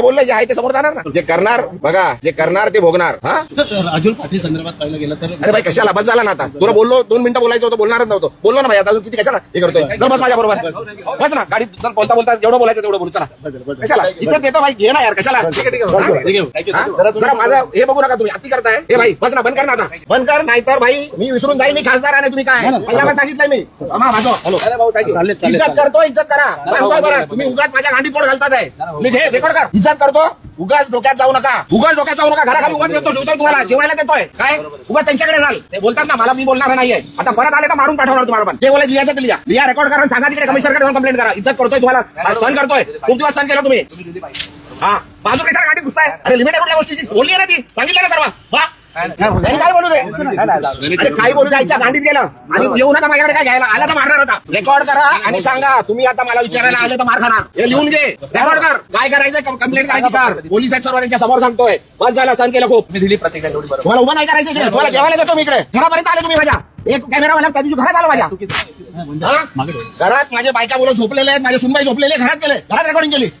बोललं जे आहे ते समोर जाणार ना. जे करणार बघा, जे करणार ते भोगणार. हा राजूल पाटील संदर्भात पाहिलं गेलं तर अरे भाई कशाला बस झाला ना आता. तुला बोललो 2 मिनिटं बोलायचं होतं, बोलणारच नव्हतं. बोललो ना भाई, आता अजून किती कशाला हे करतोय. चल बस माझ्या बरोबर, बस ना गाडीत. चल बोलता बोलता जेवढं बोलायचं तेवढं बोलू. चला कशाला इज्जत देतो भाई, घे ना यार कशाला. जरा माझं हे बघू नका तुम्ही, अति करताय. हे भाई बस ना, बंद कर ना आता, बंद कर. नाहीतर भाई मी विसरून जाईल मी खासदार आहे. तुम्ही काय पहिला सांगितलंय मी. हॅलो इज्जत करतो, इज्जत करा. बरं तुम्ही उगाच माझ्या गांडीत पोट घालतात आहे. घे रेकॉर्ड कर. इज्जत करतो, उगाच डोक्यात जाऊ नका. उगाच डोक्यात जाऊ नका. घराखाली उगाच देतो, ठेवतोय तुम्हाला, जेवायला देतोय. काय उगाच त्यांच्याकडे जाल. ते बोलतात ना मला, मी बोलणार नाहीये. आता परत आले तर मारून पाठवणार तुम्हाला. पण ते बोलायचं लिहायचं लिहा, लिहा रेकॉर्ड करा. सांगा तिकडे कमिशनरकडे जाऊन कंप्लेंट करा. इज्जत करतोय तुम्हाला, सहन करतोय. खूप दिवस सहन केला तुम्ही. हा बाजू कशाला गाडीत घुसताय. अरे लिमिट आहे कुठल्या गोष्टीची बोलली आहे ना ती, सांगितलं ना सर्व. काय बोलू दे. अरे काय बोलू द्यायच्या गांडीत गेलं आणि येऊ नका माझ्याकडे. काय घ्यायला आला तर मारणार होता. रेकॉर्ड करा आणि सांगा तुम्ही आता मला विचारायला आले तर मार खाणार. हे लिहून घे, रेकॉर्ड कर. काय करायचं कंप्लेंट करायची कर. पोलीस आहेत सर्व, त्यांच्या समोर सांगतोय. बस झाला, सहन केलं खूप. मी दिली प्रतिक्रिया तेवढी बरोबर. तुम्हाला उभं नाही करायचं इकडे. तुम्हाला जेवायला देतो मी इकडे. घरापर्यंत आले तुम्ही माझ्या. एक कॅमेरावाला त्या दिवशी घरात आला माझ्या. घरात माझे बायका मुलं झोपलेले आहेत, माझे सुनबाई झोपलेले, घरात गेले, घरात रेकॉर्डिंग केली.